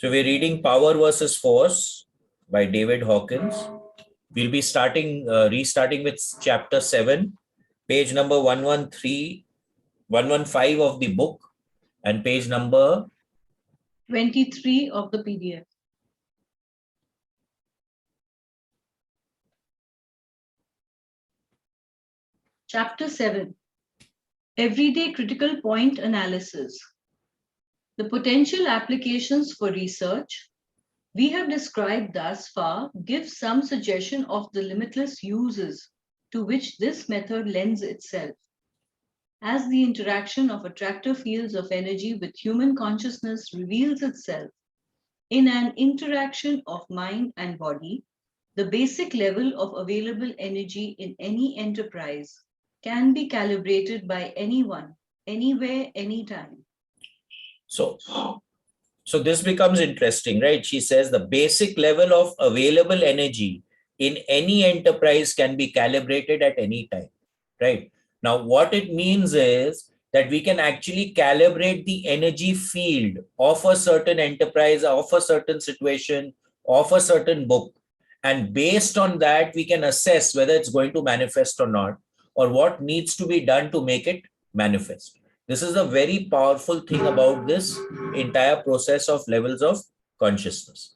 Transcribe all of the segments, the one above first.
So we're reading Power versus Force by David Hawkins. We'll be restarting with chapter 7, page number 115 of the book, and page number 23 of the PDF. Chapter 7, Everyday Critical Point Analysis. The potential applications for research we have described thus far give some suggestion of the limitless uses to which this method lends itself. As the interaction of attractor fields of energy with human consciousness reveals itself in an interaction of mind and body, the basic level of available energy in any enterprise can be calibrated by anyone, anywhere, anytime. So this becomes interesting, right? She says the basic level of available energy in any enterprise can be calibrated at any time, right? Now, what it means is that we can actually calibrate the energy field of a certain enterprise, of a certain situation, of a certain book. And based on that, we can assess whether it's going to manifest or not, or what needs to be done to make it manifest. This is a very powerful thing about this entire process of levels of consciousness.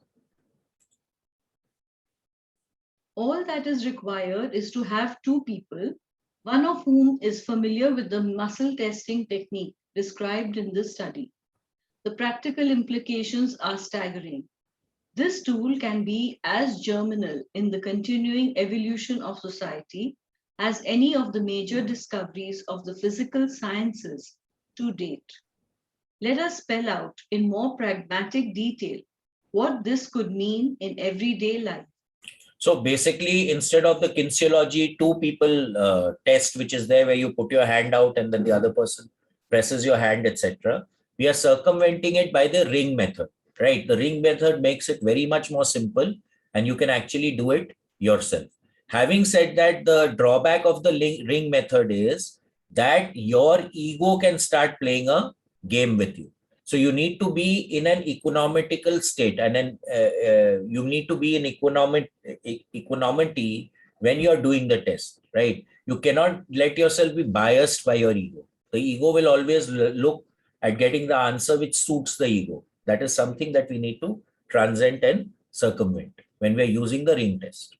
All that is required is to have two people, one of whom is familiar with the muscle testing technique described in this study. The practical implications are staggering. This tool can be as germinal in the continuing evolution of society as any of the major discoveries of the physical sciences to date. Let us spell out in more pragmatic detail what this could mean in everyday life. So basically, instead of the kinesiology 2 people test, which is there where you put your hand out and then the other person presses your hand, etc., we are circumventing it by the ring method, right? The ring method makes it very much more simple and you can actually do it yourself. Having said that, the drawback of the ring method is that your ego can start playing a game with you. So you need to be in an economical state, and then you need to be in equanimity when you are doing the test, right? You cannot let yourself be biased by your ego. The ego will always look at getting the answer which suits the ego. That is something that we need to transcend and circumvent when we are using the ring test.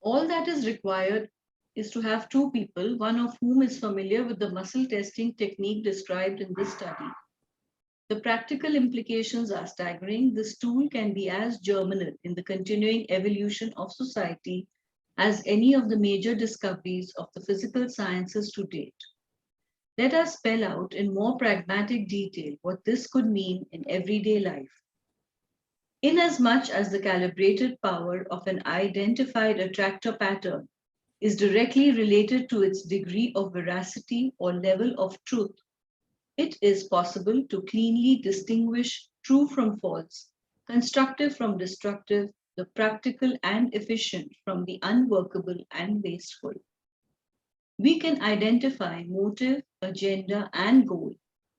All that is required is to have two people, one of whom is familiar with the muscle testing technique described in this study. The practical implications are staggering. This tool can be as germinal in the continuing evolution of society as any of the major discoveries of the physical sciences to date. Let us spell out in more pragmatic detail what this could mean in everyday life. Inasmuch as the calibrated power of an identified attractor pattern is directly related to its degree of veracity or level of truth, it is possible to cleanly distinguish true from false, constructive from destructive, the practical and efficient from the unworkable and wasteful. We can identify motive, agenda, and goal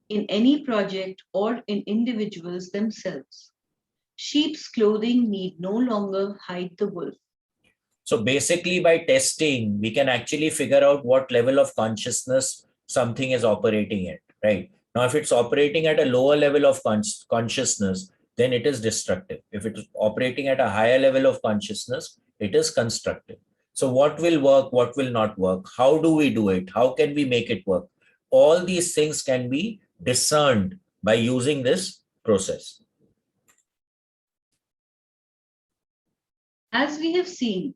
in any project or in individuals themselves. Sheep's clothing need no longer hide the wolf. So basically, by testing, we can actually figure out what level of consciousness something is operating at, right? Now, if it's operating at a lower level of consciousness, then it is destructive. If it's operating at a higher level of consciousness, it is constructive. So what will work, what will not work? How do we do it? How can we make it work? All these things can be discerned by using this process. As we have seen,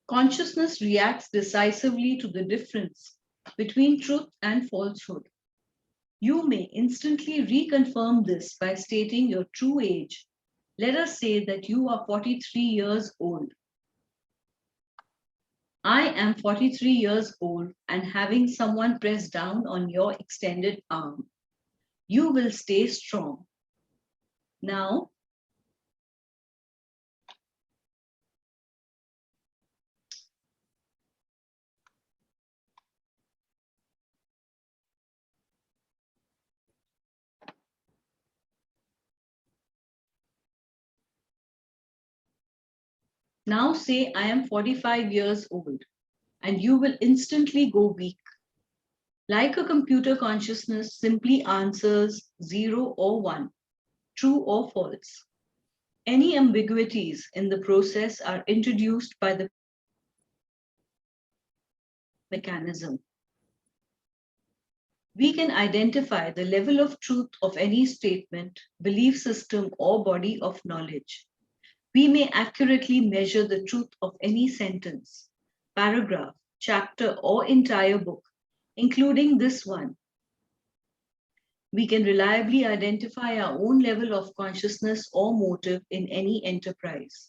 consciousness reacts decisively to the difference between truth and falsehood. You may instantly reconfirm this by stating your true age. Let us say that you are 43 years old. I am 43 years old and having someone press down on your extended arm. You will stay strong. Now, Now say I am 45 years old and you will instantly go weak. Like a computer consciousness simply answers 0 or 1, true or false. Any ambiguities in the process are introduced by the mechanism. We can identify the level of truth of any statement, belief system, or body of knowledge. We may accurately measure the truth of any sentence, paragraph, chapter, or entire book, including this one. We can reliably identify our own level of consciousness or motive in any enterprise.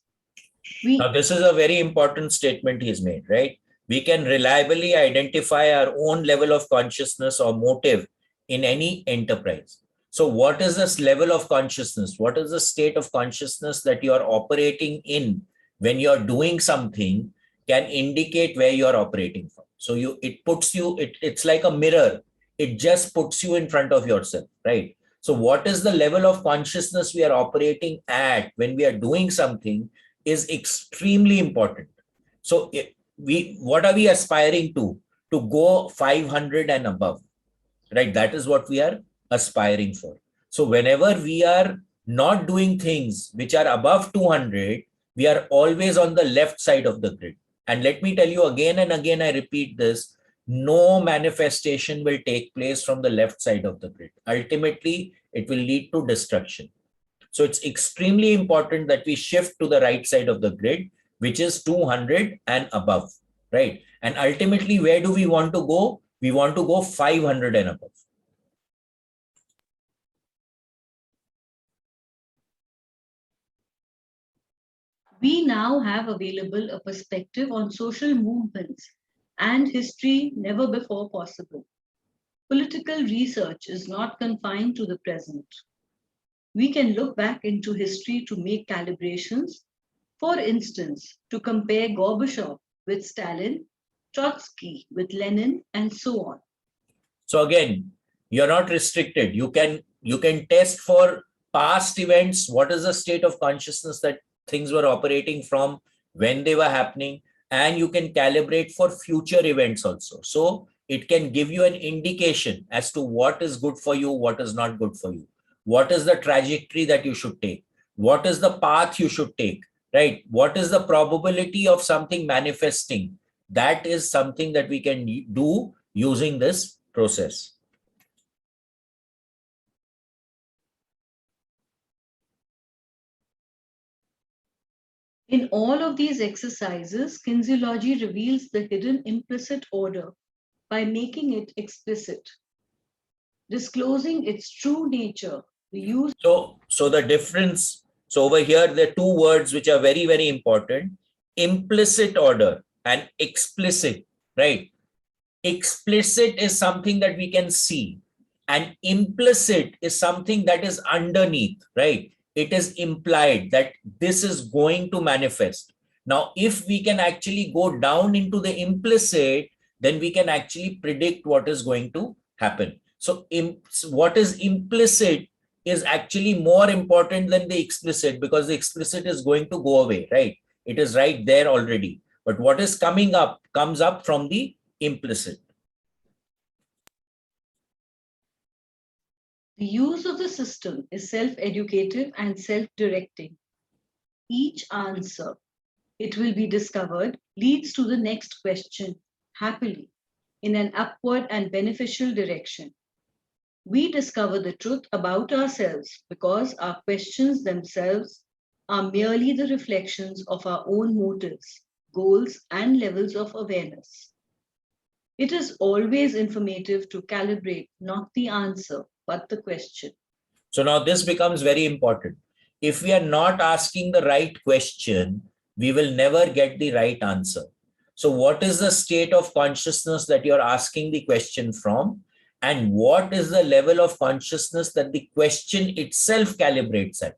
Now, this is a very important statement he's made, right? We can reliably identify our own level of consciousness or motive in any enterprise. So what is this level of consciousness? What is the state of consciousness that you are operating in when you're doing something can indicate where you're operating from. So it's like a mirror. It just puts you in front of yourself, right? So what is the level of consciousness we are operating at when we are doing something is extremely important. So what are we aspiring to? To go 500 and above, right? That is what we are aspiring for. So whenever we are not doing things which are above 200, we are always on the left side of the grid. And let me tell you again and again, I repeat this, no manifestation will take place from the left side of the grid. Ultimately, it will lead to destruction. So it's extremely important that we shift to the right side of the grid, which is 200 and above, right? And ultimately, where do we want to go? We want to go 500 and above. We now have available a perspective on social movements and history never before possible. Political research is not confined to the present. We can look back into history to make calibrations. For instance, to compare Gorbachev with Stalin, Trotsky with Lenin, and so on. So again, you're not restricted. You can test for past events. What is the state of consciousness that things were operating from when they were happening? And you can calibrate for future events also. So it can give you an indication as to what is good for you, what is not good for you. What is the trajectory that you should take? What is the path you should take, right? What is the probability of something manifesting? That is something that we can do using this process. In all of these exercises, kinesiology reveals the hidden implicit order by making it explicit, disclosing its true nature. The use So the difference, so over here, there are two words which are very, very important: implicit order and explicit, right? Explicit is something that we can see, and implicit is something that is underneath, right? It is implied that this is going to manifest. Now, if we can actually go down into the implicit, then we can actually predict what is going to happen. So what is implicit is actually more important than the explicit, because the explicit is going to go away, right? It is right there already. But what is coming up comes up from the implicit. The use of the system is self-educative and self-directing. Each answer, it will be discovered, leads to the next question, happily, in an upward and beneficial direction. We discover the truth about ourselves because our questions themselves are merely the reflections of our own motives, goals, and levels of awareness. It is always informative to calibrate not the answer, but the question. So now this becomes very important. If we are not asking the right question, we will never get the right answer. So what is the state of consciousness that you're asking the question from? And what is the level of consciousness that the question itself calibrates at?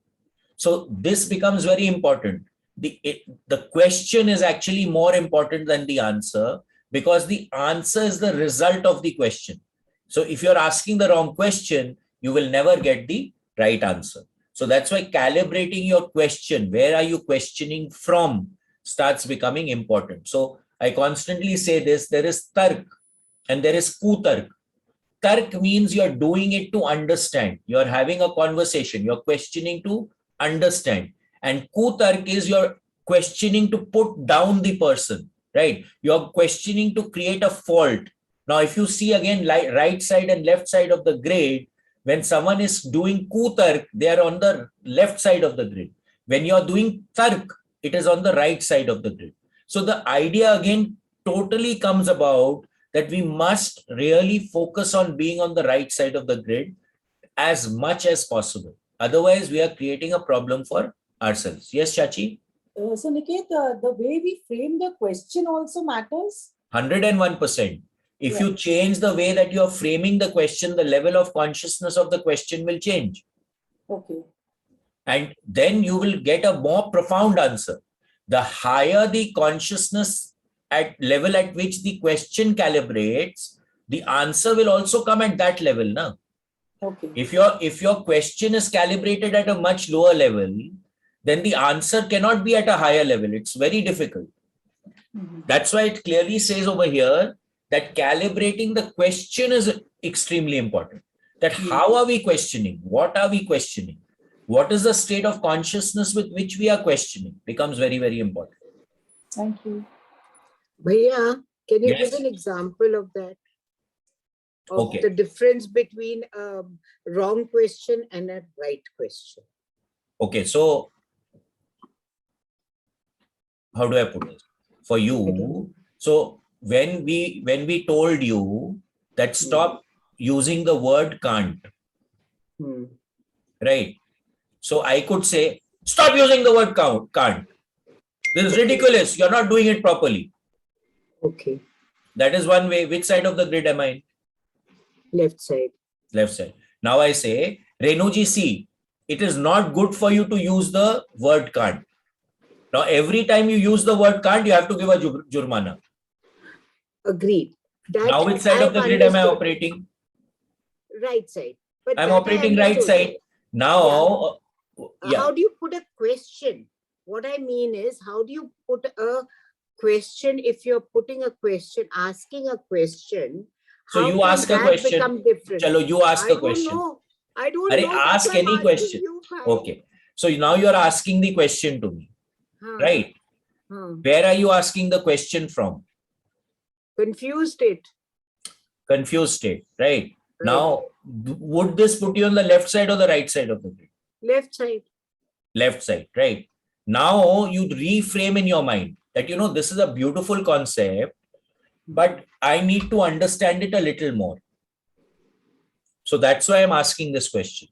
So this becomes very important. The question is actually more important than the answer, because the answer is the result of the question. So if you're asking the wrong question, you will never get the right answer. So that's why calibrating your question, where are you questioning from? starts becoming important. So I constantly say this, there is tark and there is kutark. Tark means you're doing it to understand. You're having a conversation. You're questioning to understand. And kutark is you're questioning to put down the person, right? You're questioning to create a fault. Now, if you see again, right side and left side of the grid, when someone is doing kutark, they are on the left side of the grid. When you're doing tark, it is on the right side of the grid. So the idea again totally comes about that we must really focus on being on the right side of the grid as much as possible. Otherwise, we are creating a problem for ourselves. Yes, Chachi? So, Niket, the way we frame the question also matters? 101%. If you change the way that you're framing the question, the level of consciousness of the question will change. Okay. And then you will get a more profound answer. The higher the consciousness at level at which the question calibrates, the answer will also come at that level. Na? Okay. If your question is calibrated at a much lower level, then the answer cannot be at a higher level. It's very difficult. That's why it clearly says over here that calibrating the question is extremely important. That how are we questioning? What are we questioning? What is the state of consciousness with which we are questioning becomes very, very important. Thank you. Bhaiya, can you Yes. give an example of that? Of Okay. the difference between a wrong question and a right question? Okay, so how do I put this? For you, so when we told you that stop using the word can't, right? So I could say, stop using the word can't. This is ridiculous. You're not doing it properly. Okay. That is one way. Which side of the grid am I in? Left side. Left side. Now I say, Renuji, see, it is not good for you to use the word can't. Now, every time you use the word can't, you have to give a jurmana. Agreed. That Now, which side of the grid am I operating? Right side. But I'm that I operating right understood. side. Now, How do you put a question? What I mean is, how do you put a question if you're putting a question, asking a question? So how you can ask a that question. become different? Chalo, you ask a question. I don't Arey, know. That's ask why I'm any asking question. you, bhai. Okay. So now you're asking the question to me, right? Where are you asking the question from? Confused state. Confused state, right? Now, would this put you on the left side or the right side of the grid? Left side. Left side, right? Now you reframe in your mind that, you know, this is a beautiful concept, but I need to understand it a little more. So that's why I'm asking this question.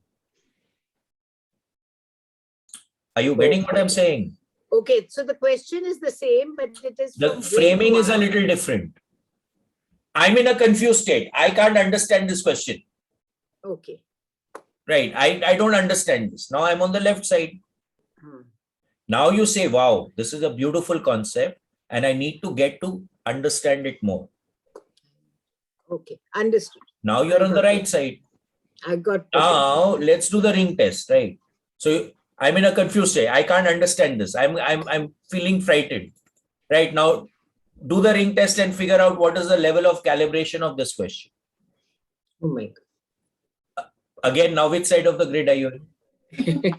Are you getting what I'm saying? Okay, so the question is the same, but it is The from framing is a little different. I'm in a confused state. I can't understand this question. Okay. Right. I don't understand this. Now I'm on the left side. Now you say, wow, this is a beautiful concept and I need to get to understand it more. Okay, understood. Now you're on the right side. I got. Now let's do the ring test, right? So I'm in a confused state. I can't understand this. I'm feeling frightened. Right now, do the ring test and figure out what is the level of calibration of this question. Oh my God. Again, now which side of the grid are you in?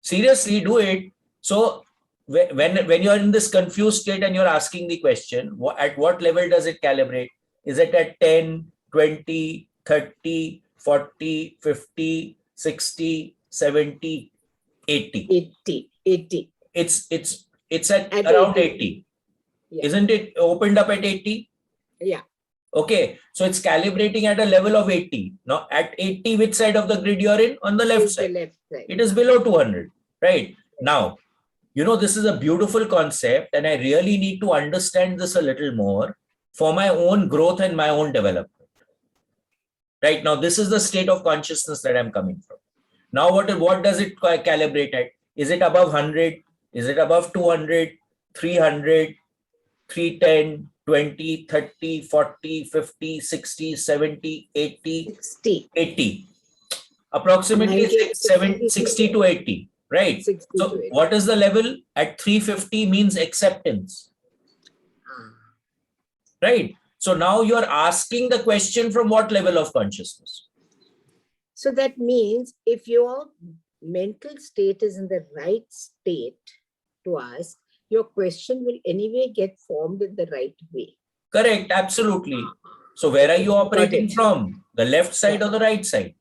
Seriously, do it. So when you're in this confused state and you're asking the question, at what level does it calibrate? Is it at 10, 20, 30, 40, 50, 60, 70, 80? 80. It's at around 80. Yeah. Isn't it opened up at 80? Yeah. Okay, so it's calibrating at a level of 80. Now at 80, which side of the grid you're in? On the left side. It is below 200, right? Now, you know, this is a beautiful concept and I really need to understand this a little more for my own growth and my own development. Right now, this is the state of consciousness that I'm coming from. Now, what does it calibrate at? Is it above 100? Is it above 200, 300, 310, 20, 30, 40, 50, 60, 70, 80, 80. Approximately 60 to 80, right? 60 to So 80. what is the level at 350 means acceptance, Ah. right? So now you're asking the question from what level of consciousness? So that means if your mental state is in the right state to ask, your question will anyway get formed in the right way. Correct, absolutely. So where are you operating it. from? The left side or the right side?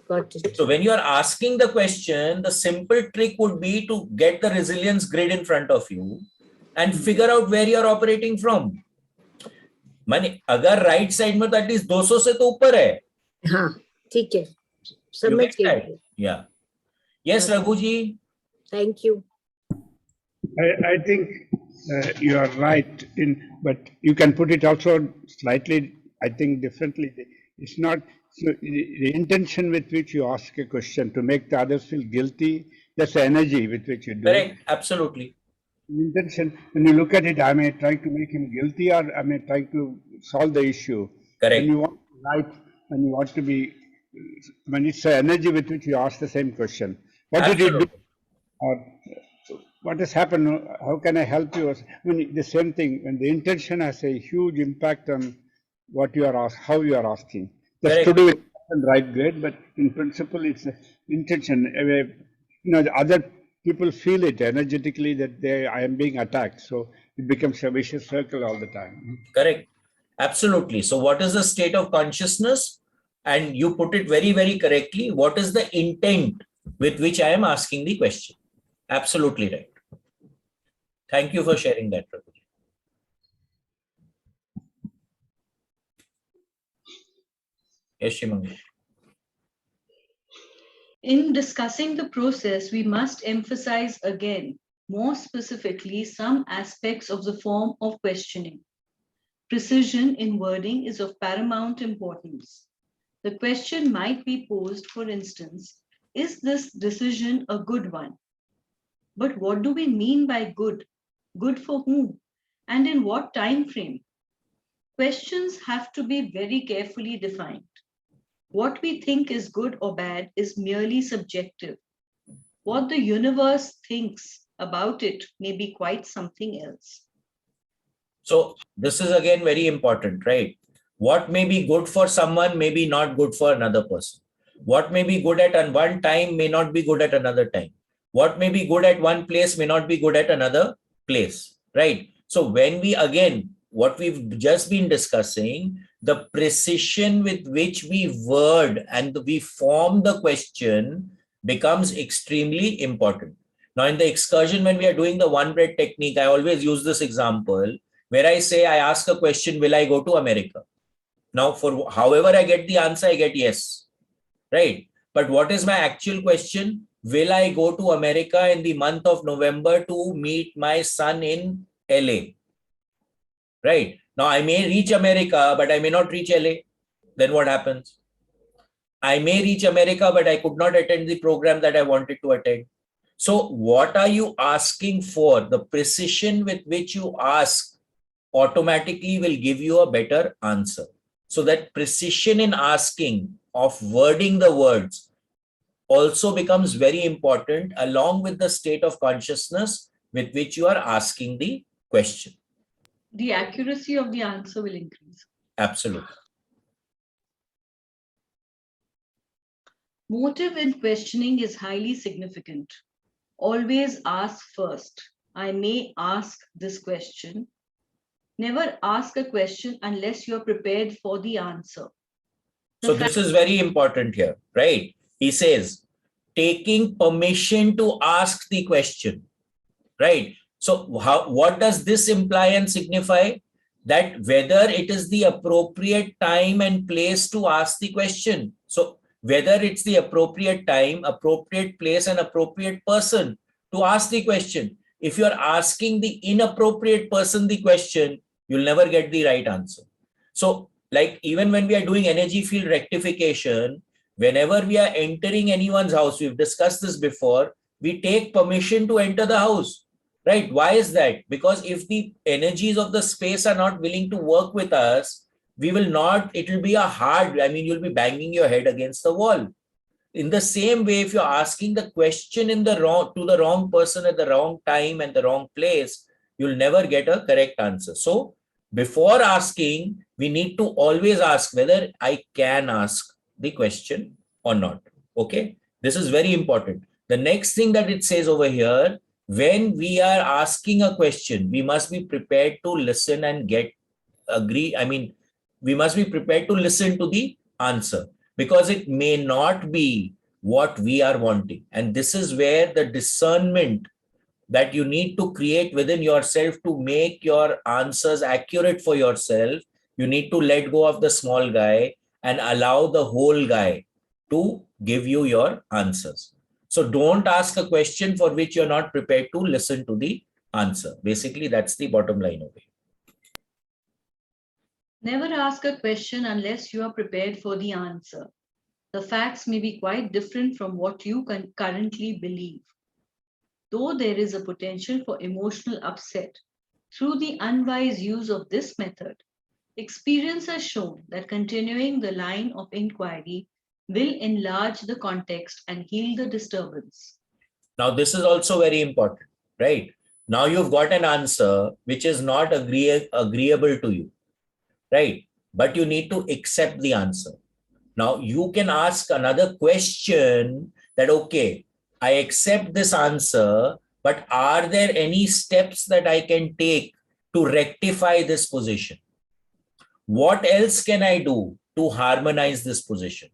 Got it. So when you are asking the question, the simple trick would be to get the resilience grid in front of you and figure out where you are operating from. माने अगर right side में तो at least 200 से तो ऊपर है. हाँ, ठीक है. You समझ get that? गई. Yeah. Yes, Okay. Raghu ji. Thank you. I think you are right but you can put it also slightly, I think, differently. It's not so the intention with which you ask a question to make the others feel guilty. That's the energy with which you do it. Correct, absolutely. The intention, when you look at it, I may try to make him guilty or I may try to solve the issue. Correct. When you want to write, when you want to be, when it's the energy with which you ask the same question. What did you do? Absolutely. Or what has happened? How can I help you? I mean, the same thing. When the intention has a huge impact on what you are asking, how you are asking. That's Correct. to do with the right grade, but in principle, it's the intention. The other people feel it energetically that I am being attacked. So it becomes a vicious circle all the time. Correct. Absolutely. So what is the state of consciousness? And you put it very, very correctly. What is the intent with which I am asking the question? Absolutely right. Thank you for sharing that, Raghu. Yes, Shimangi. In discussing the process, we must emphasize again, more specifically, some aspects of the form of questioning. Precision in wording is of paramount importance. The question might be posed, for instance, is this decision a good one? But what do we mean by good? Good for whom? And in what time frame? Questions have to be very carefully defined. What we think is good or bad is merely subjective. What the universe thinks about it may be quite something else. So this is again very important, right? What may be good for someone may be not good for another person. What may be good at one time may not be good at another time. What may be good at one place may not be good at another place, right? So when we again, what we've just been discussing, the precision with which we word and we form the question becomes extremely important. Now in the excursion, when we are doing the one breath technique, I always use this example where I say, I ask a question, will I go to America? Now for however I get the answer, I get yes, right? But what is my actual question? Will I go to America in the month of November to meet my son in LA? Right? Now I may reach America, but I may not reach LA. Then what happens? I may reach America, but I could not attend the program that I wanted to attend. So what are you asking for? The precision with which you ask automatically will give you a better answer. So that precision in asking of wording the words also becomes very important along with the state of consciousness with which you are asking the question. The accuracy of the answer will increase. Absolutely. Motive in questioning is highly significant. Always ask first. I may ask this question. Never ask a question unless you're prepared for the answer. So this is very important here, right? He says, taking permission to ask the question, right? So what does this imply and signify? That whether it is the appropriate time and place to ask the question. So whether it's the appropriate time, appropriate place, and appropriate person to ask the question. If you're asking the inappropriate person the question, you'll never get the right answer. So like even when we are doing energy field rectification, whenever we are entering anyone's house, we've discussed this before, we take permission to enter the house, right? Why is that? Because if the energies of the space are not willing to work with us, we will not, it will be a hard, I mean, you'll be banging your head against the wall. in the same way, if you're asking the question in the wrong to the wrong person at the wrong time and the wrong place, you'll never get a correct answer. So before asking, we need to always ask whether I can ask the question or not. Okay, this is very important. The next thing that it says over here, when we are asking a question, we must be prepared to listen and we must be prepared to listen to the answer, because it may not be what we are wanting. And this is where the discernment that you need to create within yourself to make your answers accurate for yourself, you need to let go of the small guy and allow the whole guy to give you your answers. So don't ask a question for which you're not prepared to listen to the answer. Basically, that's the bottom line of it. Never ask a question unless you are prepared for the answer. The facts may be quite different from what you currently believe. Though there is a potential for emotional upset through the unwise use of this method, experience has shown that continuing the line of inquiry will enlarge the context and heal the disturbance. Now, this is also very important, right? Now you've got an answer which is not agreeable to you, right? But you need to accept the answer. Now you can ask another question that, okay, I accept this answer, but are there any steps that I can take to rectify this position? What else can I do to harmonize this position?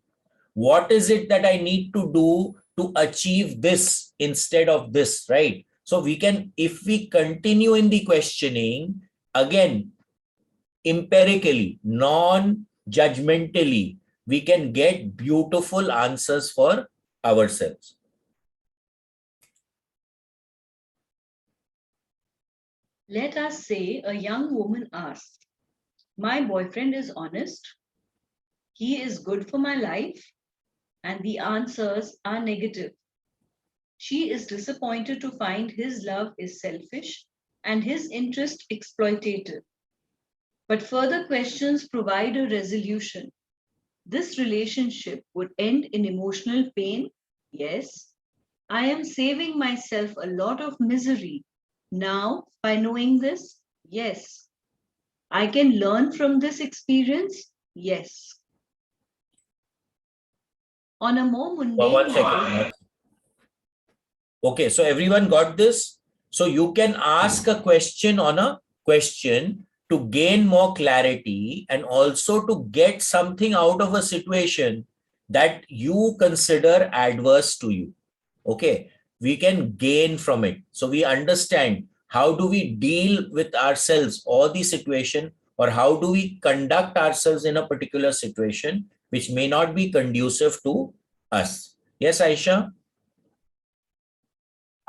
What is it that I need to do to achieve this instead of this, right? So we can, if we continue in the questioning, again, empirically, non-judgmentally, we can get beautiful answers for ourselves. Let us say a young woman asks, my boyfriend is honest, he is good for my life, and the answers are negative. She is disappointed to find his love is selfish and his interest exploitative. But further questions provide a resolution. This relationship would end in emotional pain. Yes, I am saving myself a lot of misery now by knowing this. Yes, I can learn from this experience. Yes. On a more mundane One level, second. Okay, so everyone got this? So you can ask a question on a question to gain more clarity and also to get something out of a situation that you consider adverse to you. Okay, we can gain from it. So we understand how do we deal with ourselves or the situation, or how do we conduct ourselves in a particular situation which may not be conducive to us. Yes, Aisha?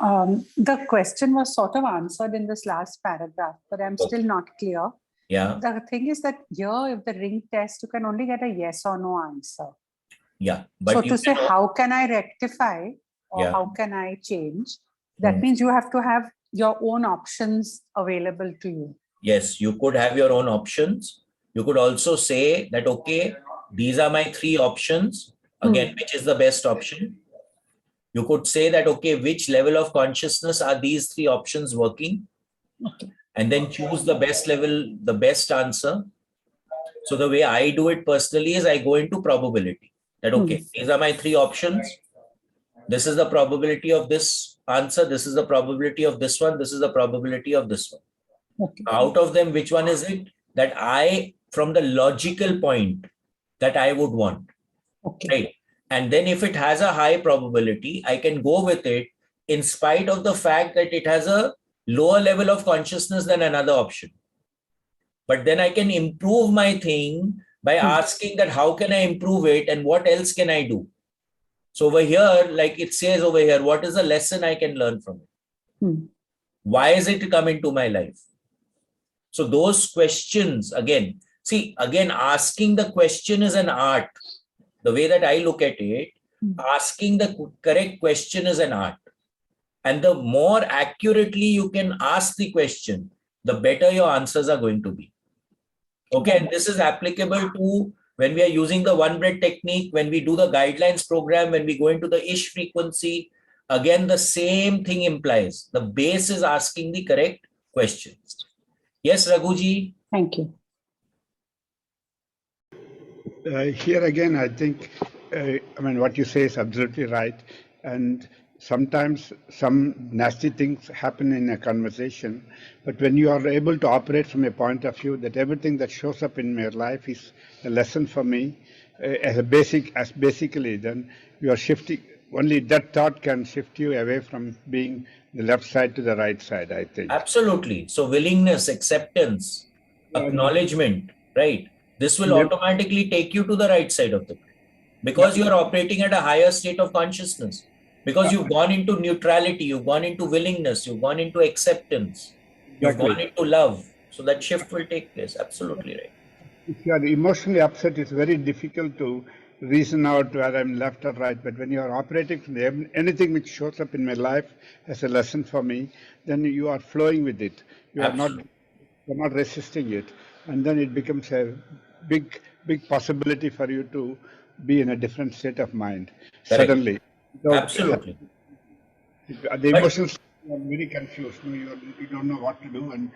The question was sort of answered in this last paragraph, but I'm still not clear. Yeah. The thing is that here, if the ring test, you can only get a yes or no answer. Yeah. But so to say, how can I rectify or Yeah. how can I change? That means you have to have your own options available to you. Yes, you could have your own options. You could also say that, okay, these are my 3 options. Again, which is the best option? You could say that, okay, which level of consciousness are these 3 options working? Okay. And then choose the best level, the best answer. So the way I do it personally is I go into probability. That, okay, these are my 3 options. This is the probability of this answer. This is the probability of this one. This is the probability of this one. Okay. Out of them, which one is it that I, from the logical point, that I would want? Okay. Right. And then if it has a high probability, I can go with it in spite of the fact that it has a lower level of consciousness than another option. But then I can improve my thing by asking that how can I improve it and what else can I do? So over here, like it says over here, what is the lesson I can learn from it? Why is it come into my life? So those questions, again, see, again, asking the question is an art. The way that I look at it, asking the correct question is an art. And the more accurately you can ask the question, the better your answers are going to be. Okay, and this is applicable to when we are using the one breath technique, when we do the guidelines program, when we go into the ish frequency, again, the same thing implies. The base is asking the correct questions. Yes, Raghuji? Thank you. Here again, I think, what you say is absolutely right. And sometimes some nasty things happen in a conversation. But when you are able to operate from a point of view that everything that shows up in my life is a lesson for me, basically, then you are shifting. Only that thought can shift you away from being the left side to the right side, I think. Absolutely. So willingness, acceptance, acknowledgement, right? This will automatically take you to the right side of the grid because you are operating at a higher state of consciousness, because you've gone into neutrality, you've gone into willingness, you've gone into acceptance, you've gone into love. So that shift will take place. Absolutely right. If you are emotionally upset, it's very difficult to reason out whether I'm left or right. But when you are operating from anything which shows up in my life as a lesson for me, then you are flowing with it. You're not resisting it. And then it becomes a big possibility for you to be in a different state of mind. Correct. Suddenly. Absolutely. The emotions are very confused. You don't know what to do, and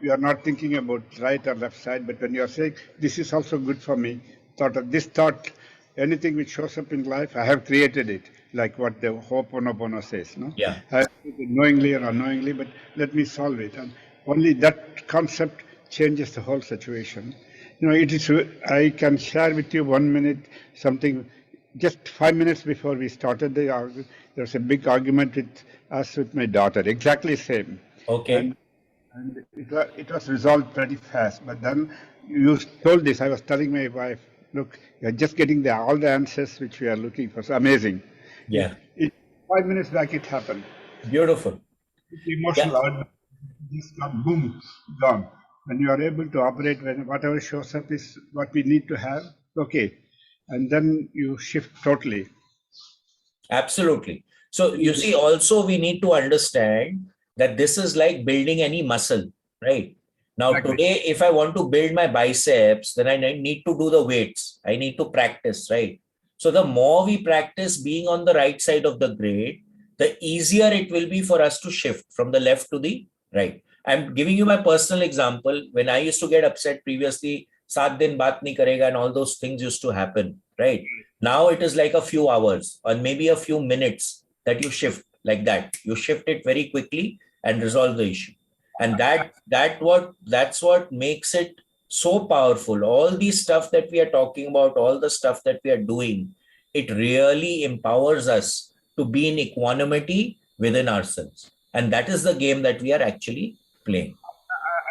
you are not thinking about right or left side. But when you are saying, this is also good for me, thought, anything which shows up in life, I have created it, like what the Ho'oponopono says. No? Yeah. I knowingly or unknowingly, but let me solve it. And only that concept changes the whole situation. It is. I can share with you 1 minute something. Just 5 minutes before we started there was a big argument with my daughter, exactly same. Okay. And it was resolved pretty fast. But then you told this, I was telling my wife, look, you're just getting all the answers which we are looking for. So amazing. Yeah. 5 minutes back it happened. Beautiful. Emotional outburst, just got boom, gone. When you are able to operate, when whatever shows up is what we need to have, okay. And then you shift totally. Absolutely. So you see, also we need to understand that this is like building any muscle, right? Now, today, if I want to build my biceps, then I need to do the weights. I need to practice, right? So the more we practice being on the right side of the grid, the easier it will be for us to shift from the left to the right. I'm giving you my personal example. When I used to get upset previously, 7 din baat nahi karega, and all those things used to happen, right? Now it is like a few hours or maybe a few minutes that you shift like that. You shift it very quickly and resolve the issue. And that's what makes it so powerful. All these stuff that we are talking about, all the stuff that we are doing, it really empowers us to be in equanimity within ourselves. And that is the game that we are actually playing.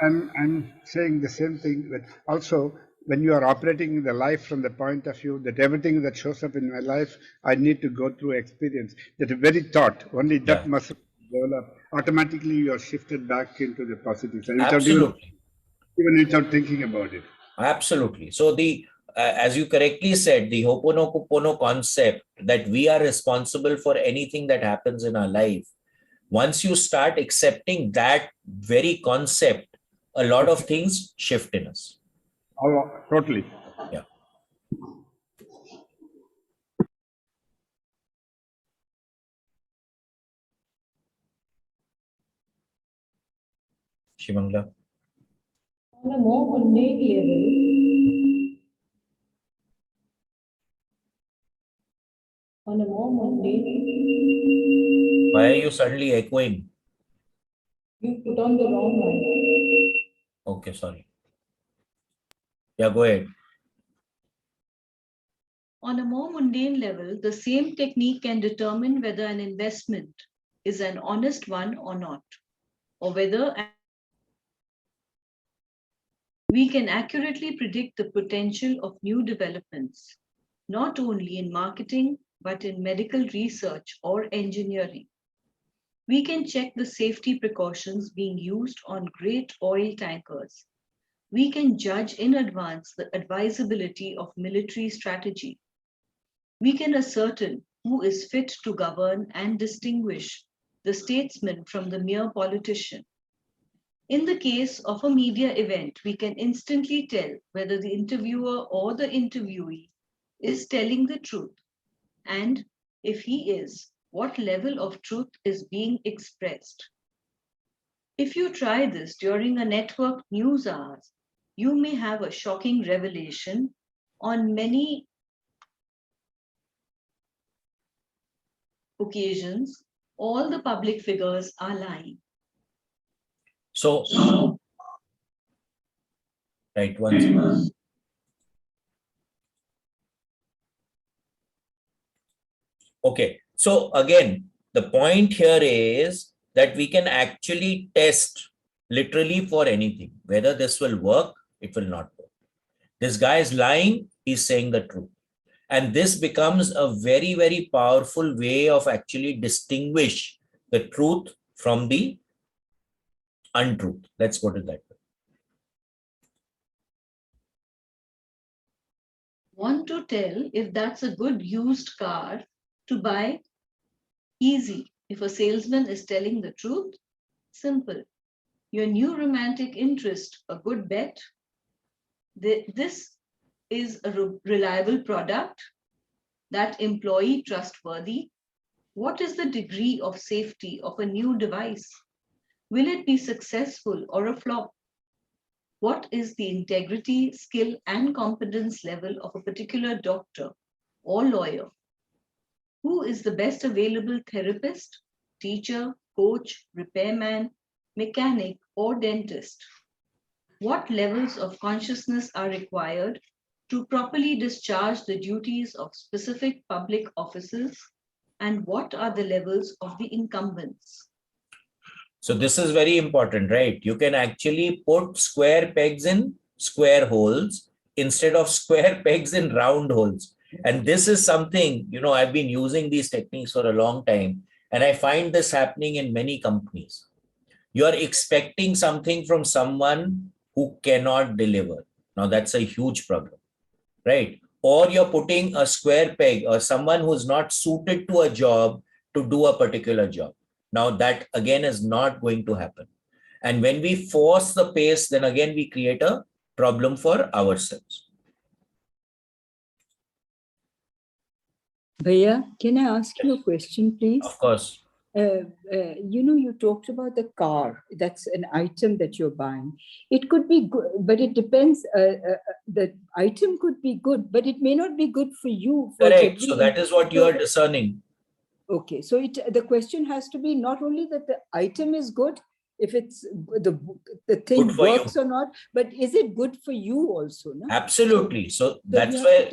I'm saying the same thing, but also when you are operating the life from the point of view that everything that shows up in my life, I need to go through experience. That very thought, only that must develop. Automatically, you are shifted back into the positive side. Absolutely. Even without thinking about it. Absolutely. So as you correctly said, the Ho'oponopono concept that we are responsible for anything that happens in our life. Once you start accepting that very concept, a lot of things shift in us. Oh, totally. Yeah. Shimangla. On a more mundane level, Why are you suddenly echoing? you put on the wrong mic. Okay, sorry. Yeah, go ahead. On a more mundane level, the same technique can determine whether an investment is an honest one or not, or whether we can accurately predict the potential of new developments, not only in marketing, but in medical research or engineering. We can check the safety precautions being used on great oil tankers. We can judge in advance the advisability of military strategy. We can ascertain who is fit to govern and distinguish the statesman from the mere politician. In the case of a media event, we can instantly tell whether the interviewer or the interviewee is telling the truth, and if he is, what level of truth is being expressed. If you try this during a network news hours, you may have a shocking revelation. On many occasions, all the public figures are lying. So, right, once. Okay, so again, the point here is that we can actually test literally for anything, whether this will work, it will not work. This guy is lying, he's saying the truth. And this becomes a very, very powerful way of actually distinguish the truth from the untruth. Let's put it that way. Want to tell if that's a good used car to buy? Easy. If a salesman is telling the truth? Simple. Your new romantic interest, a good bet? This is a reliable product? That employee trustworthy? What is the degree of safety of a new device? Will it be successful or a flop? What is the integrity, skill, and competence level of a particular doctor or lawyer? Who is the best available therapist, teacher, coach, repairman, mechanic, or dentist? What levels of consciousness are required to properly discharge the duties of specific public offices? And what are the levels of the incumbents? So this is very important, right? You can actually put square pegs in square holes instead of square pegs in round holes. And this is something, I've been using these techniques for a long time, and I find this happening in many companies. You are expecting something from someone who cannot deliver. Now that's a huge problem, right? Or you're putting a square peg or someone who's not suited to a job to do a particular job. Now that again is not going to happen. And when we force the pace, then again we create a problem for ourselves. Bhaiya, can I ask you a question, please? Of course. You talked about the car. That's an item that you're buying. It could be good, but it depends. The item could be good, but it may not be good for you. Correct. So that is what you are discerning. Okay. So the question has to be not only that the item is good, if it's the thing works or not, but is it good for you also? No? Absolutely. So that's where,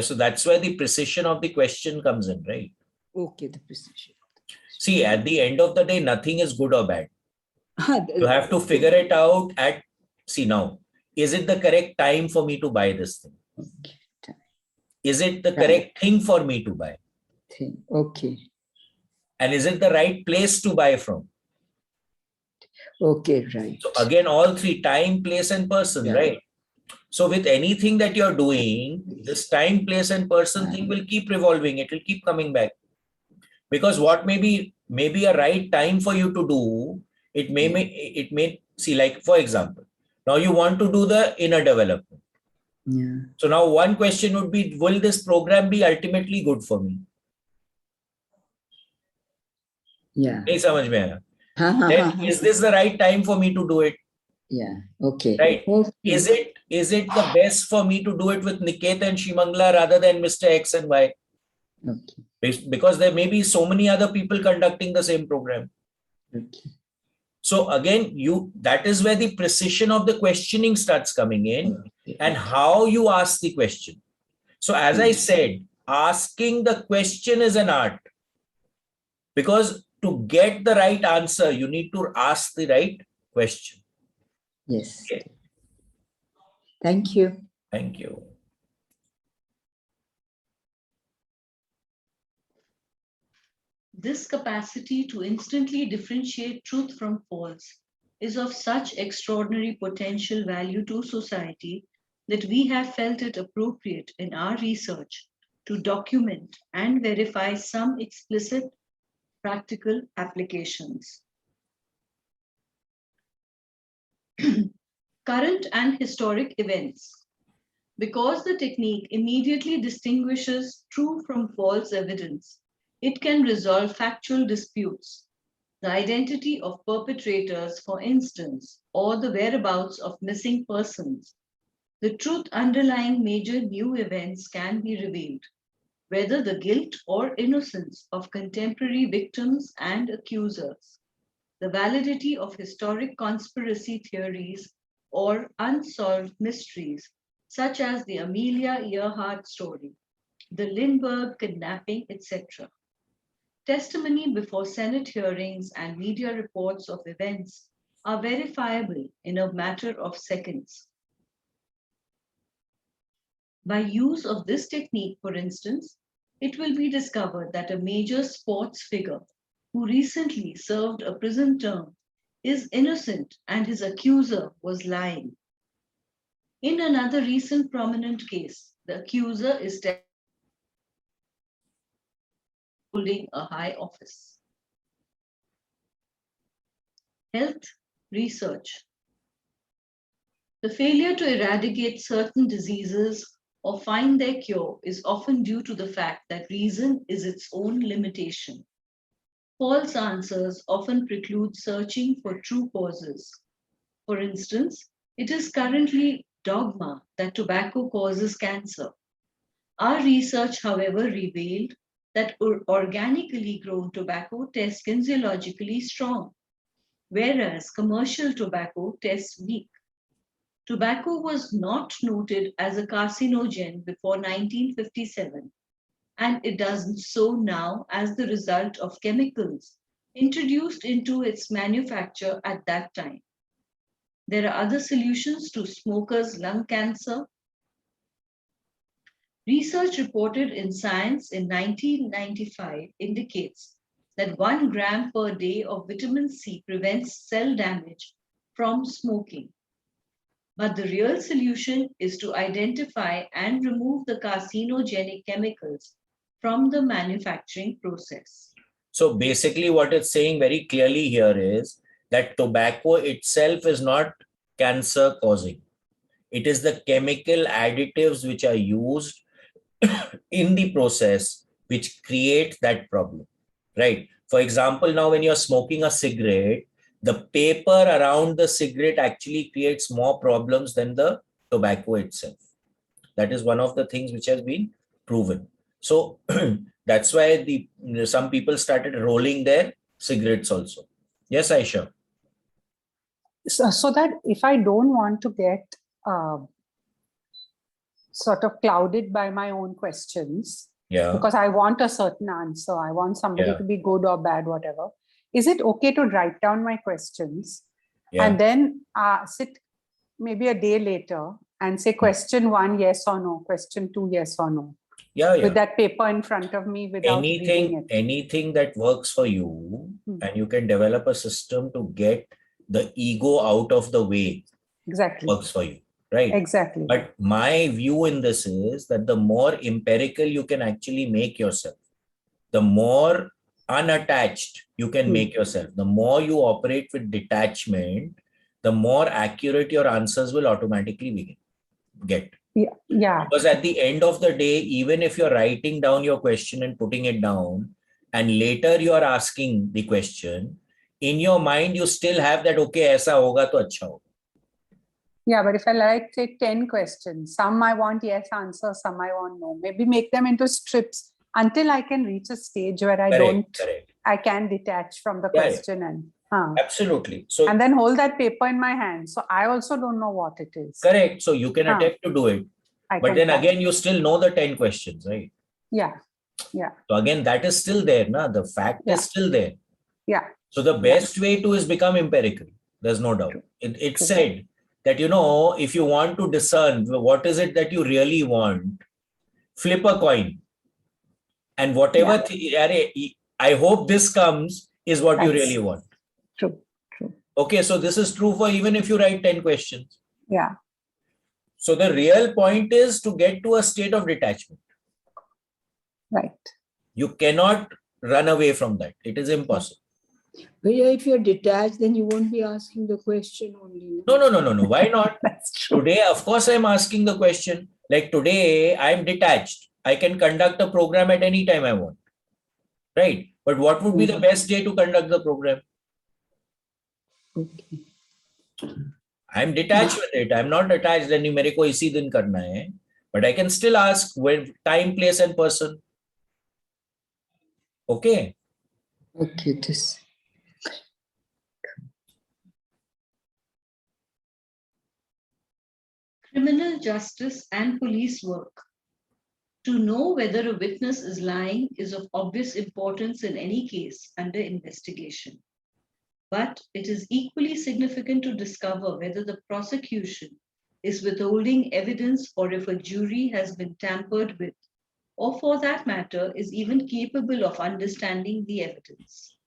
so that's where the precision of the question comes in, right? Okay, the precision. See, at the end of the day, nothing is good or bad. You have to figure it out now, is it the correct time for me to buy this thing? Okay. Is it the correct thing for me to buy? Okay. And is it the right place to buy from? Okay, right. So again, all three: time, place, and person, right? So with anything that you're doing, this time, place, and person thing will keep revolving. It will keep coming back. Because what may be a right time for you to do, it may see, like, for example, now you want to do the inner development. Yeah. So now one question would be, will this program be ultimately good for me? Yeah. Then is this the right time for me to do it? Yeah. Okay. Right. Okay. Is it the best for me to do it with Niket and Shimangla rather than Mr. X and Y? Okay. Because there may be so many other people conducting the same program. Okay. So again, that is where the precision of the questioning starts coming in, and how you ask the question. So as I said, asking the question is an art, because to get the right answer, you need to ask the right question. Yes. Okay. Thank you. Thank you. This capacity to instantly differentiate truth from false is of such extraordinary potential value to society that we have felt it appropriate in our research to document and verify some explicit practical applications. Current and historic events. Because the technique immediately distinguishes true from false evidence, it can resolve factual disputes. The identity of perpetrators, for instance, or the whereabouts of missing persons. The truth underlying major new events can be revealed, whether the guilt or innocence of contemporary victims and accusers, the validity of historic conspiracy theories or unsolved mysteries, such as the Amelia Earhart story, the Lindbergh kidnapping, etc. Testimony before Senate hearings and media reports of events are verifiable in a matter of seconds. By use of this technique, for instance, it will be discovered that a major sports figure who recently served a prison term is innocent and his accuser was lying. In another recent prominent case, the accuser is holding a high office. Health research. The failure to eradicate certain diseases or find their cure is often due to the fact that reason is its own limitation. False answers often preclude searching for true causes. For instance, it is currently dogma that tobacco causes cancer. Our research, however, revealed that organically grown tobacco tests kinesiologically strong, whereas commercial tobacco tests weak. Tobacco was not noted as a carcinogen before 1957, and it doesn't so now as the result of chemicals introduced into its manufacture at that time. There are other solutions to smokers' lung cancer. Research reported in Science in 1995 indicates that 1 gram per day of vitamin C prevents cell damage from smoking. But the real solution is to identify and remove the carcinogenic chemicals from the manufacturing process. So basically what it's saying very clearly here is that tobacco itself is not cancer causing. It is the chemical additives which are used in the process which create that problem, right? For example, now when you're smoking a cigarette, the paper around the cigarette actually creates more problems than the tobacco itself. That is one of the things which has been proven. So that's why some people started rolling their cigarettes also. Yes, Aisha. So that if I don't want to get sort of clouded by my own questions, because I want a certain answer, I want somebody to be good or bad, whatever. Is it okay to write down my questions and then sit maybe a day later and say question 1, yes or no, question 2, yes or no? With that paper in front of me without reading it. Anything that works for you, and you can develop a system to get the ego out of the way. Exactly. Works for you, right? Exactly. But my view in this is that the more empirical you can actually make yourself, the more unattached you can make yourself, the more you operate with detachment, the more accurate your answers will automatically get. Yeah. Because at the end of the day, even if you're writing down your question and putting it down, and later you are asking the question, in your mind, you still have that, okay, aisa hoga to acha hoga. Yeah, but if I take 10 questions, some I want yes answer, some I want no, maybe make them into strips until I can reach a stage where I can detach from the question and absolutely. So and then hold that paper in my hand. So I also don't know what it is. Correct. So you can attempt to do it. But then again, you still know the 10 questions, right? Yeah. Yeah. So again, that is still there. Na? The fact is still there. Yeah. So the best way to is become empirical. There's no doubt. It's said that, if you want to discern what is it that you really want, flip a coin. And whatever, I hope this comes is what you really want. True. Okay, so this is true for even if you write 10 questions. Yeah. So the real point is to get to a state of detachment. Right. You cannot run away from that. It is impossible. But yeah, if you're detached, then you won't be asking the question only. No. Why not? That's true. Today, of course, I'm asking the question. Like today, I'm detached. I can conduct a program at any time I want. Right? But what would be the best day to conduct the program? Okay. I'm detached with it. I'm not attached. Then मेरे को इसी दिन करना है. But I can still ask when time, place, and person. Okay. Okay, this. Criminal justice and police work. To know whether a witness is lying is of obvious importance in any case under investigation. But it is equally significant to discover whether the prosecution is withholding evidence or if a jury has been tampered with, or for that matter, is even capable of understanding the evidence.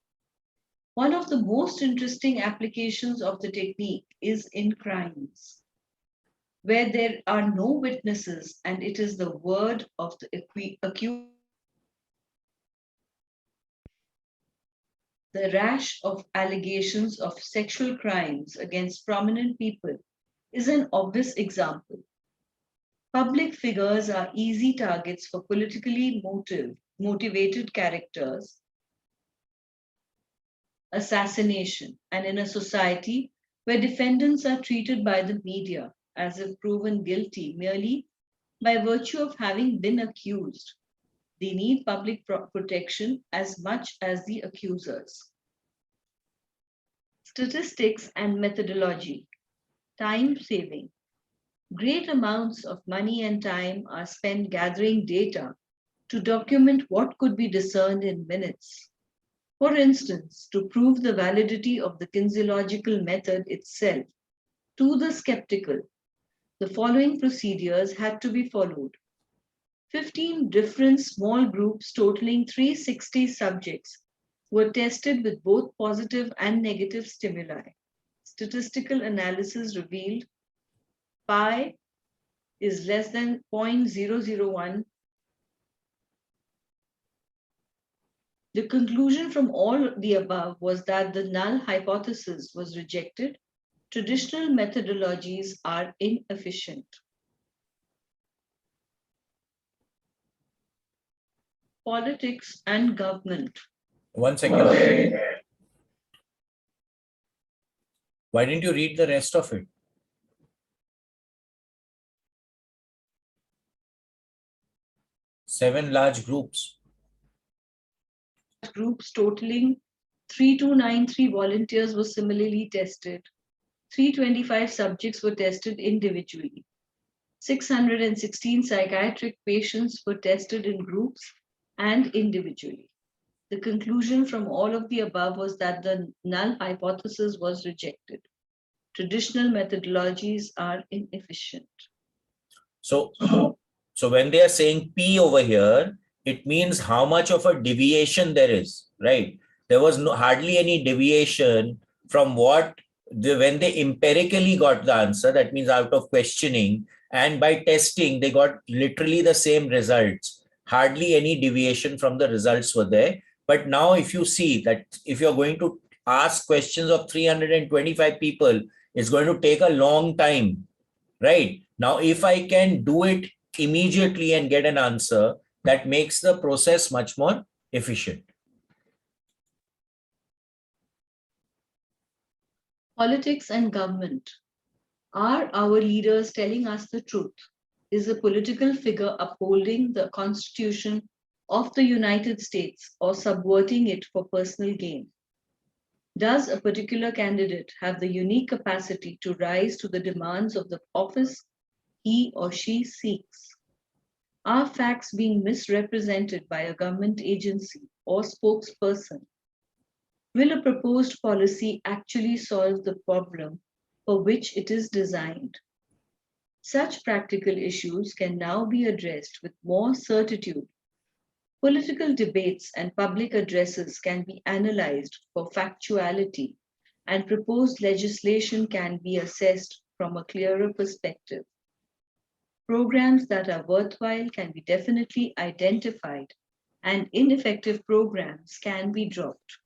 One of the most interesting applications of the technique is in crimes, where there are no witnesses and it is the word of the accused. The rash of allegations of sexual crimes against prominent people is an obvious example. Public figures are easy targets for politically motivated characters, assassination, and in a society where defendants are treated by the media as if proven guilty merely by virtue of having been accused, they need public protection as much as the accusers. Statistics and methodology. Time saving. Great amounts of money and time are spent gathering data to document what could be discerned in minutes. For instance, to prove the validity of the kinesiological method itself to the skeptical, the following procedures had to be followed. 15 different small groups totaling 360 subjects were tested with both positive and negative stimuli. Statistical analysis revealed pi is less than 0.001. The conclusion from all the above was that the null hypothesis was rejected. Traditional methodologies are inefficient. Politics and government. One second. Why didn't you read the rest of it? Seven large groups. Groups totaling 3293 volunteers were similarly tested. 325 subjects were tested individually. 616 psychiatric patients were tested in groups and individually. The conclusion from all of the above was that the null hypothesis was rejected. Traditional methodologies are inefficient. So when they are saying P over here, it means how much of a deviation there is, right? There was hardly any deviation from what when they empirically got the answer, that means out of questioning, and by testing, they got literally the same results. Hardly any deviation from the results were there. But now if you see that if you're going to ask questions of 325 people, it's going to take a long time, right? Now, if I can do it immediately and get an answer, that makes the process much more efficient. Politics and government. Are our leaders telling us the truth? Is a political figure upholding the Constitution of the United States or subverting it for personal gain? Does a particular candidate have the unique capacity to rise to the demands of the office he or she seeks? Are facts being misrepresented by a government agency or spokesperson? Will a proposed policy actually solve the problem for which it is designed? Such practical issues can now be addressed with more certitude. Political debates and public addresses can be analyzed for factuality, and proposed legislation can be assessed from a clearer perspective. Programs that are worthwhile can be definitely identified, and ineffective programs can be dropped.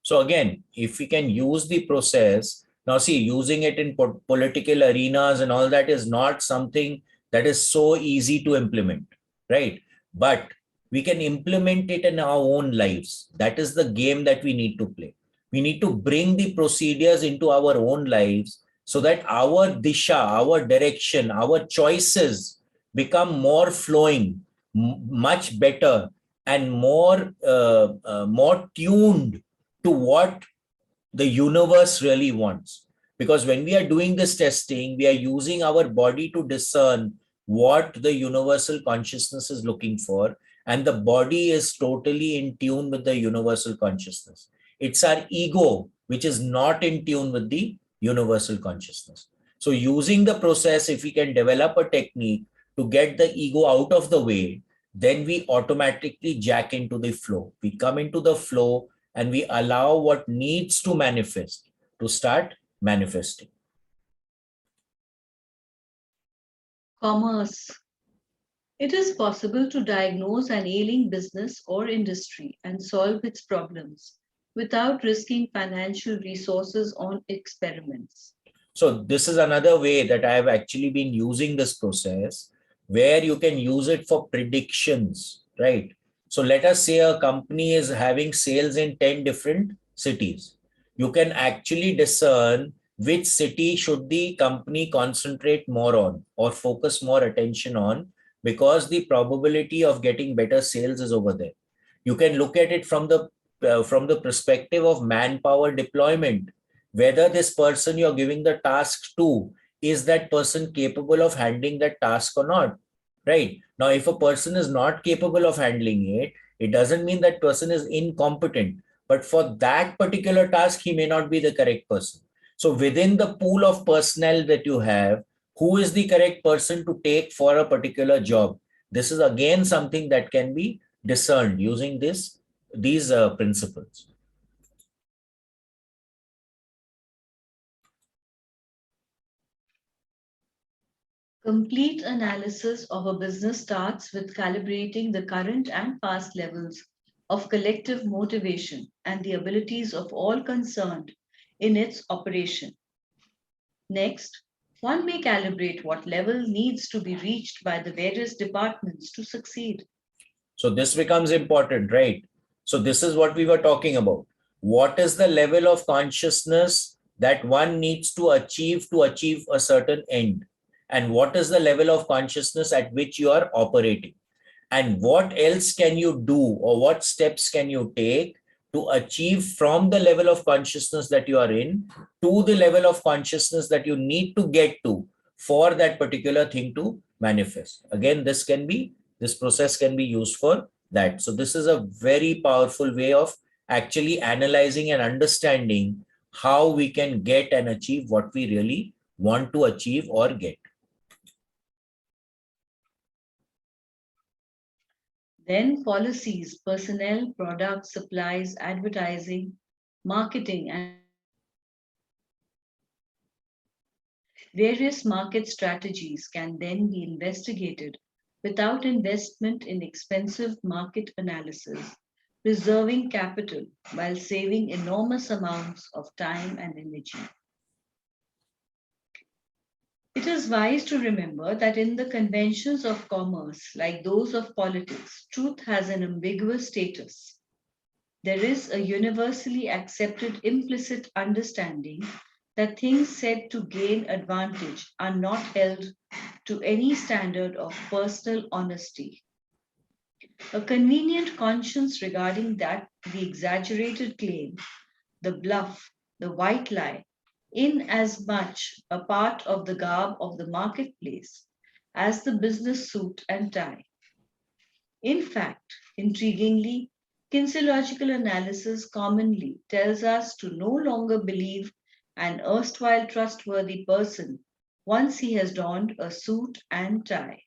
So again, if we can use the process, now see, using it in political arenas and all that is not something that is so easy to implement, right? But we can implement it in our own lives. That is the game that we need to play. We need to bring the procedures into our own lives so that our disha, our direction, our choices become more flowing, much better, and more tuned to what the universe really wants. Because when we are doing this testing, we are using our body to discern what the universal consciousness is looking for, and the body is totally in tune with the universal consciousness. It's our ego which is not in tune with the universal consciousness. So using the process, if we can develop a technique to get the ego out of the way, then we automatically jack into the flow. We come into the flow and we allow what needs to manifest to start manifesting. Commerce. It is possible to diagnose an ailing business or industry and solve its problems without risking financial resources on experiments. So this is another way that I have actually been using this process, where you can use it for predictions, right? So let us say a company is having sales in 10 different cities. You can actually discern which city should the company concentrate more on or focus more attention on, because the probability of getting better sales is over there. You can look at it from the perspective of manpower deployment, whether this person you're giving the task to, is that person capable of handling that task or not, right? Now, if a person is not capable of handling it, it doesn't mean that person is incompetent, but for that particular task, he may not be the correct person. So within the pool of personnel that you have, who is the correct person to take for a particular job? This is again something that can be discerned using these principles. Complete analysis of a business starts with calibrating the current and past levels of collective motivation and the abilities of all concerned in its operation. Next, one may calibrate what level needs to be reached by the various departments to succeed. So this becomes important, right? So this is what we were talking about. What is the level of consciousness that one needs to achieve a certain end? And what is the level of consciousness at which you are operating? And what else can you do, or what steps can you take to achieve from the level of consciousness that you are in to the level of consciousness that you need to get to for that particular thing to manifest? Again, this process can be used for that. So this is a very powerful way of actually analyzing and understanding how we can get and achieve what we really want to achieve or get. Then policies, personnel, products, supplies, advertising, marketing, and various market strategies can then be investigated without investment in expensive market analysis, preserving capital while saving enormous amounts of time and energy. It is wise to remember that in the conventions of commerce, like those of politics, truth has an ambiguous status. There is a universally accepted implicit understanding that things said to gain advantage are not held to any standard of personal honesty. A convenient conscience regarding that the exaggerated claim, the bluff, the white lie, in as much a part of the garb of the marketplace as the business suit and tie. In fact, intriguingly, kinesiological analysis commonly tells us to no longer believe an erstwhile trustworthy person once he has donned a suit and tie.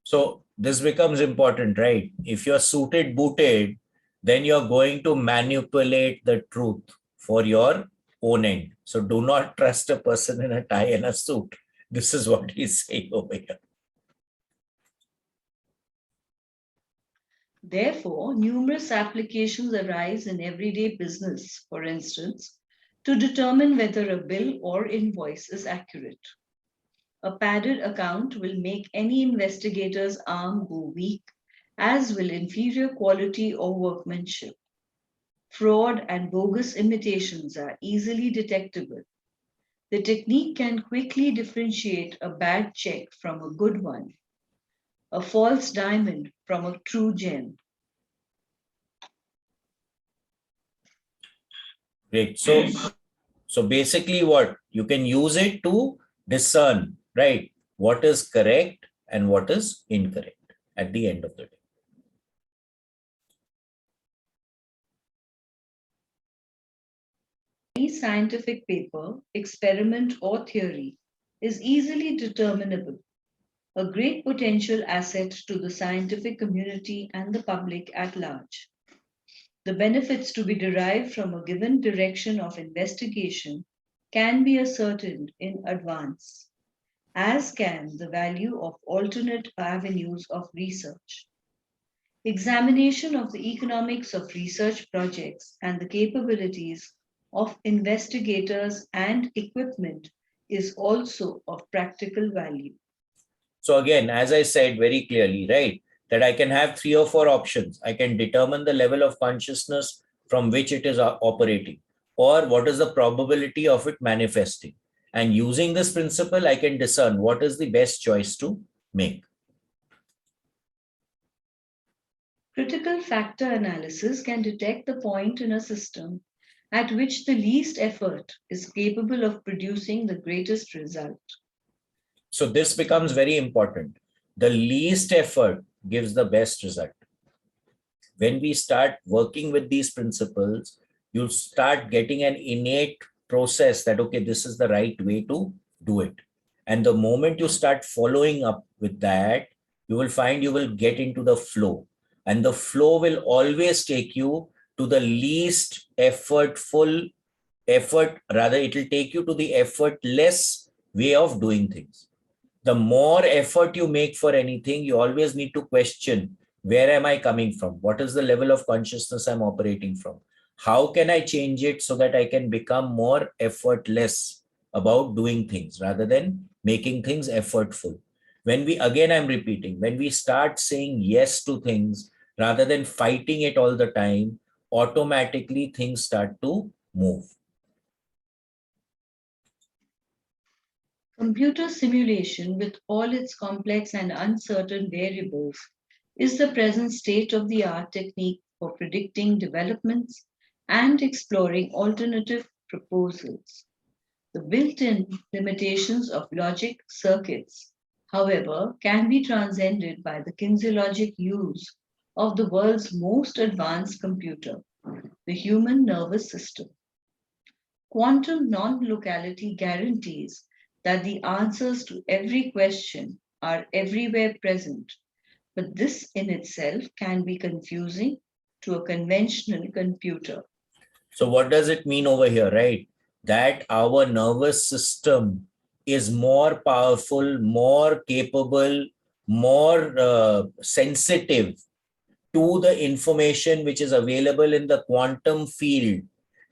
So this becomes important, right? If you're suited, booted, then you're going to manipulate the truth for your own end. So do not trust a person in a tie and a suit. This is what he's saying over here. Therefore, numerous applications arise in everyday business, for instance, to determine whether a bill or invoice is accurate. A padded account will make any investigator's arm go weak, as will inferior quality or workmanship. Fraud and bogus imitations are easily detectable. The technique can quickly differentiate a bad check from a good one, a false diamond from a true gem. Great. So basically what? You can use it to discern, right? What is correct and what is incorrect at the end of the day. Any scientific paper, experiment, or theory is easily determinable, a great potential asset to the scientific community and the public at large. The benefits to be derived from a given direction of investigation can be ascertained in advance, as can the value of alternate avenues of research. Examination of the economics of research projects and the capabilities of investigators and equipment is also of practical value. So again, as I said very clearly, right, that I can have 3 or 4 options. I can determine the level of consciousness from which it is operating, or what is the probability of it manifesting. And using this principle, I can discern what is the best choice to make. Critical factor analysis can detect the point in a system at which the least effort is capable of producing the greatest result. So this becomes very important. The least effort gives the best result. When we start working with these principles, you'll start getting an innate process that, okay, this is the right way to do it. And the moment you start following up with that, you will find you will get into the flow. And the flow will always take you to the least effort, rather it will take you to the effortless way of doing things. The more effort you make for anything, you always need to question, where am I coming from? What is the level of consciousness I'm operating from? How can I change it so that I can become more effortless about doing things rather than making things effortful? When we, again, I'm repeating, when we start saying yes to things rather than fighting it all the time, automatically things start to move. Computer simulation, with all its complex and uncertain variables, is the present state-of-the-art technique for predicting developments and exploring alternative proposals. The built-in limitations of logic circuits, however, can be transcended by the kinesiologic use of the world's most advanced computer, the human nervous system. Quantum non-locality guarantees that the answers to every question are everywhere present, but this in itself can be confusing to a conventional computer. So what does it mean over here, right? That our nervous system is more powerful, more capable, more sensitive to the information which is available in the quantum field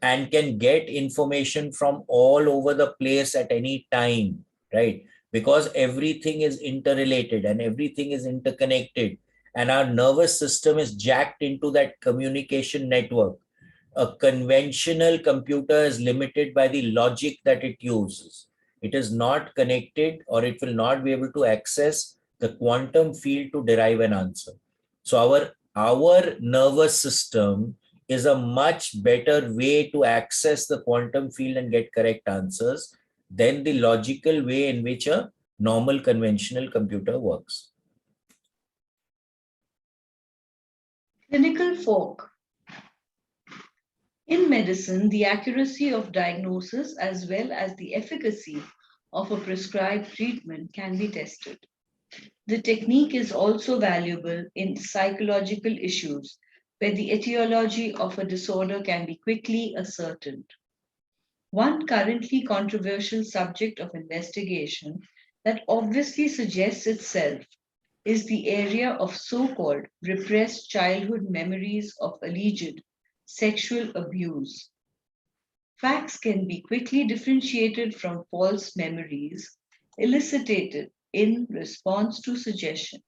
and can get information from all over the place at any time, right? Because everything is interrelated and everything is interconnected, and our nervous system is jacked into that communication network. A conventional computer is limited by the logic that it uses. It is not connected, or it will not be able to access the quantum field to derive an answer. So our nervous system is a much better way to access the quantum field and get correct answers than the logical way in which a normal conventional computer works. Clinical fork. In medicine, the accuracy of diagnosis as well as the efficacy of a prescribed treatment can be tested. The technique is also valuable in psychological issues where the etiology of a disorder can be quickly ascertained. One currently controversial subject of investigation that obviously suggests itself is the area of so-called repressed childhood memories of alleged sexual abuse. Facts can be quickly differentiated from false memories elicited in response to suggestion.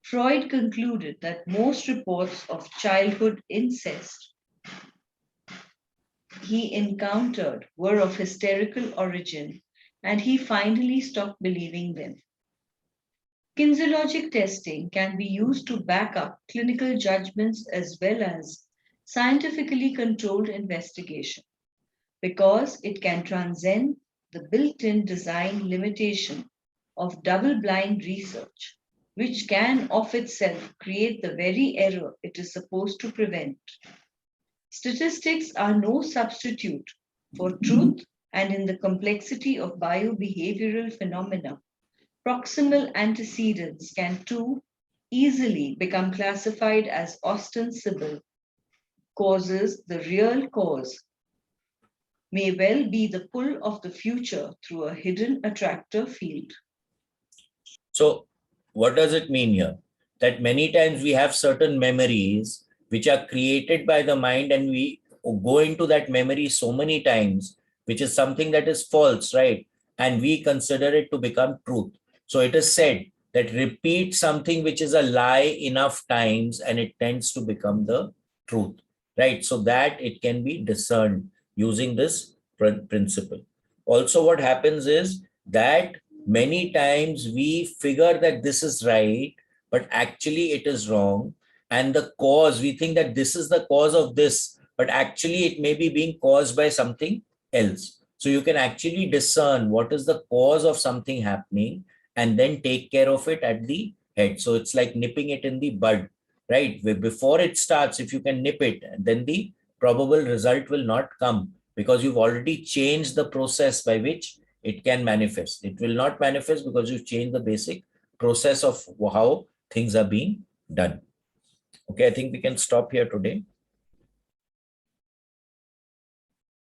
Freud concluded that most reports of childhood incest he encountered were of hysterical origin, and he finally stopped believing them. Kinsologic testing can be used to back up clinical judgments as well as scientifically controlled investigation because it can transcend the built-in design limitation of double-blind research, which can of itself create the very error it is supposed to prevent. Statistics are no substitute for truth, and in the complexity of biobehavioral phenomena, proximal antecedents can too easily become classified as ostensible causes. The real cause may well be the pull of the future through a hidden attractor field. So what does it mean here? That many times we have certain memories which are created by the mind, and we go into that memory so many times, which is something that is false, right? And we consider it to become truth. So it is said that repeat something which is a lie enough times and it tends to become the truth, right? So that it can be discerned using this principle. Also, what happens is that many times we figure that this is right, but actually it is wrong. And the cause, we think that this is the cause of this, but actually it may be being caused by something else. So you can actually discern what is the cause of something happening and then take care of it at the head. So it's like nipping it in the bud, right? Where before it starts, if you can nip it, then the probable result will not come because you've already changed the process by which it can manifest. It will not manifest because you've changed the basic process of how things are being done. Okay, I think we can stop here today.